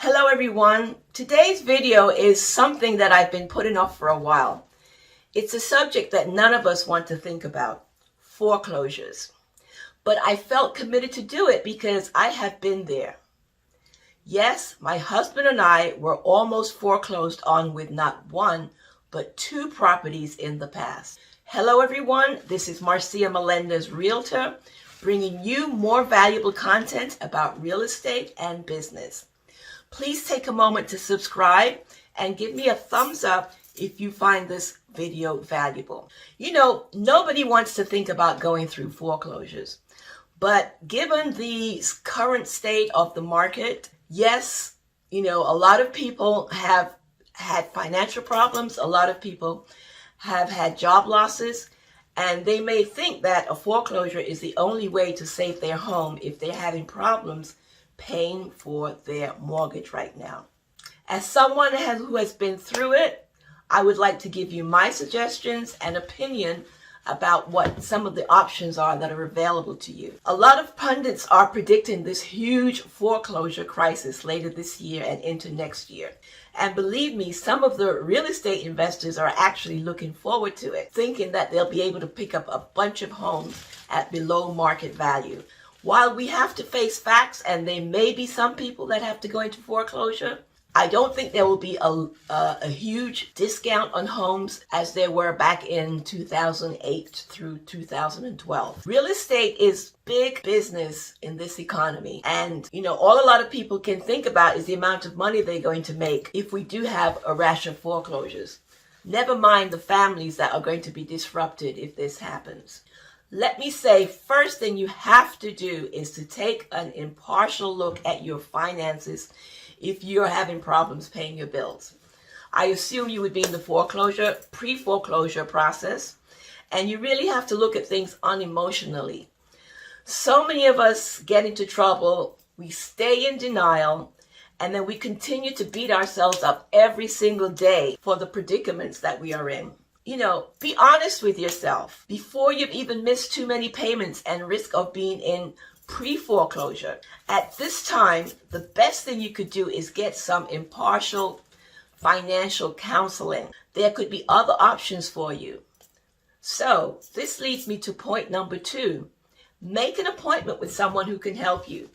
Hello everyone. Today's video is something that I've been putting off for a while. It's a subject that none of us want to think about, foreclosures. But I felt committed to do it because I have been there. Yes, my husband and I were almost foreclosed on with not one, but two properties in the past. Hello everyone, this is Marcia Melendez Realtor, bringing you more valuable content about real estate and business. Please take a moment to subscribe and give me a thumbs up if you find this video valuable. You know, nobody wants to think about going through foreclosures, but given the current state of the market, yes, you know, a lot of people have had financial problems, a lot of people have had job losses, and they may think that a foreclosure is the only way to save their home if they're having problems paying for their mortgage right now. As someone who has been through it, I would like to give you my suggestions and opinion about what some of the options are that are available to you. A lot of pundits are predicting this huge foreclosure crisis later this year and into next year. And believe me, some of the real estate investors are actually looking forward to it, thinking that they'll be able to pick up a bunch of homes at below market value. While we have to face facts, and there may be some people that have to go into foreclosure, I don't think there will be a huge discount on homes as there were back in 2008 through 2012. Real estate is big business in this economy. And, you know, all a lot of people can think about is the amount of money they're going to make if we do have a rash of foreclosures. Never mind the families that are going to be disrupted if this happens. Let me say, first thing you have to do is to take an impartial look at your finances if you're having problems paying your bills. I assume you would be in the pre-foreclosure process, and you really have to look at things unemotionally. So many of us get into trouble, we stay in denial, and then we continue to beat ourselves up every single day for the predicaments that we are in. You know, be honest with yourself before you've even missed too many payments and risk of being in pre-foreclosure. At this time, the best thing you could do is get some impartial financial counseling. There could be other options for you. So this leads me to point number 2. Make an appointment with someone who can help you.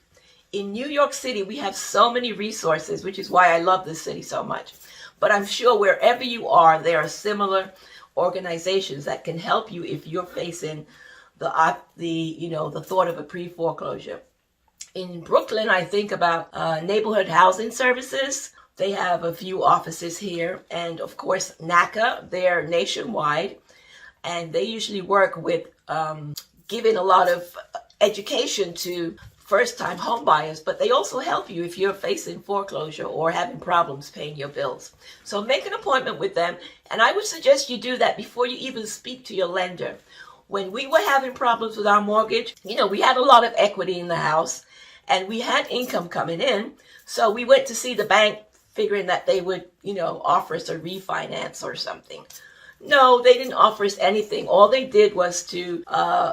In New York City, we have so many resources, which is why I love this city so much. But I'm sure wherever you are, there are similar organizations that can help you if you're facing the thought of a pre-foreclosure. In Brooklyn, I think about neighborhood housing services. They have a few offices here, and of course NACA. They're nationwide, and they usually work with giving a lot of education to first-time home buyers, but they also help you if you're facing foreclosure or having problems paying your bills. So make an appointment with them, and I would suggest you do that before you even speak to your lender. When we were having problems with our mortgage, you know, we had a lot of equity in the house, and we had income coming in, so we went to see the bank figuring that they would, you know, offer us a refinance or something. No, they didn't offer us anything. All they did was to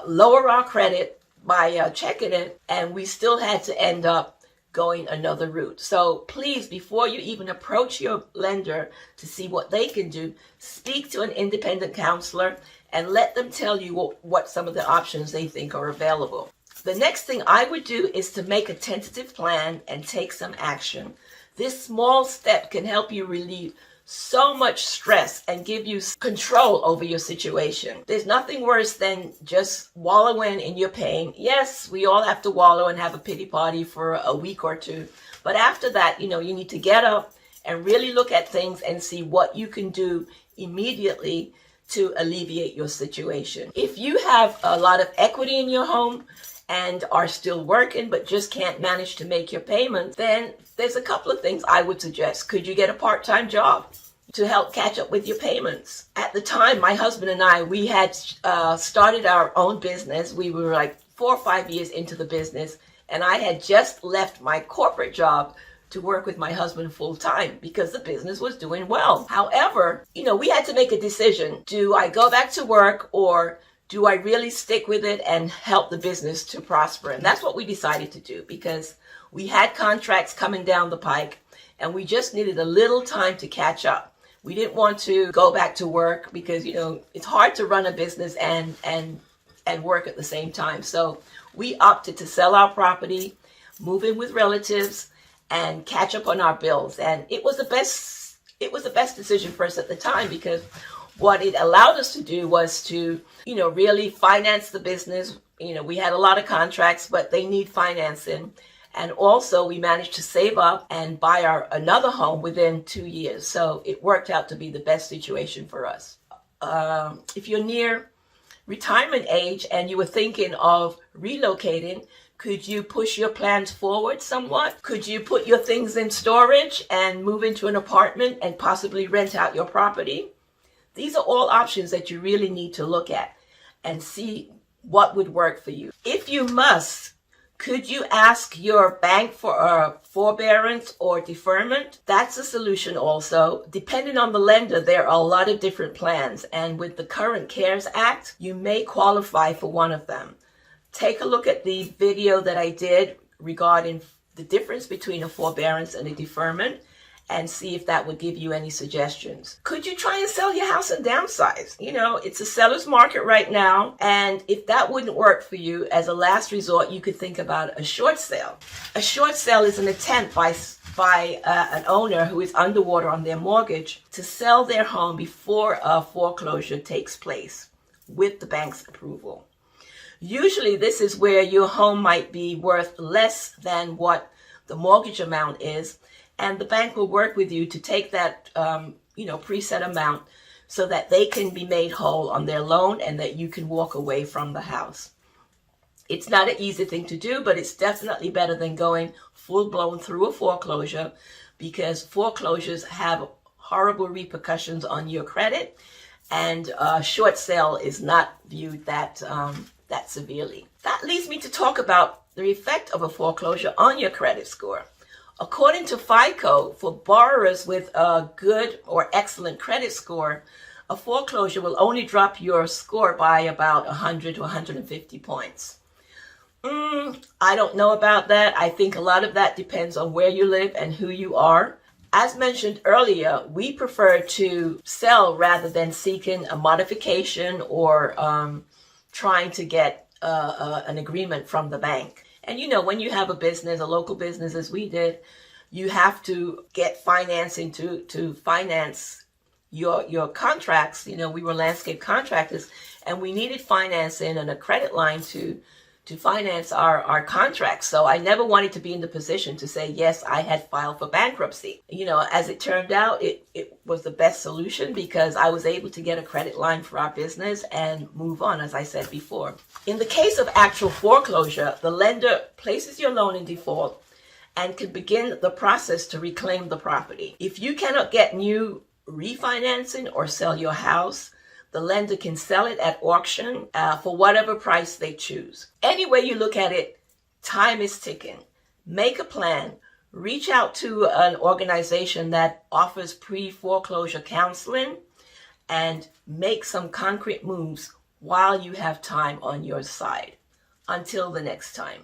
lower our credit by checking it, and we still had to end up going another route. So please, before you even approach your lender to see what they can do, speak to an independent counselor and let them tell you what some of the options they think are available. The next thing I would do is to make a tentative plan and take some action. This small step can help you relieve so much stress and give you control over your situation. There's nothing worse than just wallowing in your pain. Yes, we all have to wallow and have a pity party for a week or two. But after that, you know, you need to get up and really look at things and see what you can do immediately to alleviate your situation. If you have a lot of equity in your home and are still working but just can't manage to make your payments, then there's a couple of things I would suggest. Could you get a part-time job to help catch up with your payments? At the time, my husband and I, we had started our own business. We were like 4 or 5 years into the business, and I had just left my corporate job to work with my husband full-time because the business was doing well. However, you know, we had to make a decision. Do I go back to work, or do I really stick with it and help the business to prosper? And that's what we decided to do, because we had contracts coming down the pike and we just needed a little time to catch up. We didn't want to go back to work because, it's hard to run a business and work at the same time. So we opted to sell our property, move in with relatives, and catch up on our bills. And it was the best decision for us at the time, because what it allowed us to do was to, really finance the business. We had a lot of contracts, but they need financing. And also we managed to save up and buy another home within 2 years. So it worked out to be the best situation for us. If you're near retirement age and you were thinking of relocating, could you push your plans forward somewhat? Could you put your things in storage and move into an apartment and possibly rent out your property? These are all options that you really need to look at and see what would work for you. If you must, could you ask your bank for a forbearance or deferment? That's a solution also. Depending on the lender, there are a lot of different plans, and with the current CARES Act, you may qualify for one of them. Take a look at the video that I did regarding the difference between a forbearance and a deferment and see if that would give you any suggestions. Could you try and sell your house and downsize? It's a seller's market right now, and if that wouldn't work for you, as a last resort, you could think about a short sale. A short sale is an attempt by an owner who is underwater on their mortgage to sell their home before a foreclosure takes place with the bank's approval. Usually this is where your home might be worth less than what the mortgage amount is, and the bank will work with you to take that preset amount so that they can be made whole on their loan and that you can walk away from the house. It's not an easy thing to do, but it's definitely better than going full-blown through a foreclosure, because foreclosures have horrible repercussions on your credit, and a short sale is not viewed that severely. That leads me to talk about the effect of a foreclosure on your credit score. According to FICO, for borrowers with a good or excellent credit score, a foreclosure will only drop your score by about 100 to 150 points. I don't know about that. I think a lot of that depends on where you live and who you are. As mentioned earlier, we prefer to sell rather than seeking a modification or trying to get an agreement from the bank. And when you have a business, a local business as we did, you have to get financing to finance your contracts. We were landscape contractors, and we needed financing and a credit line to finance our contracts. So I never wanted to be in the position to say, yes, I had filed for bankruptcy. As it turned out, it was the best solution, because I was able to get a credit line for our business and move on, as I said before. In the case of actual foreclosure, the lender places your loan in default and can begin the process to reclaim the property. If you cannot get new refinancing or sell your house, the lender can sell it at auction for whatever price they choose. Any way you look at it, time is ticking. Make a plan. Reach out to an organization that offers pre-foreclosure counseling and make some concrete moves while you have time on your side. Until the next time.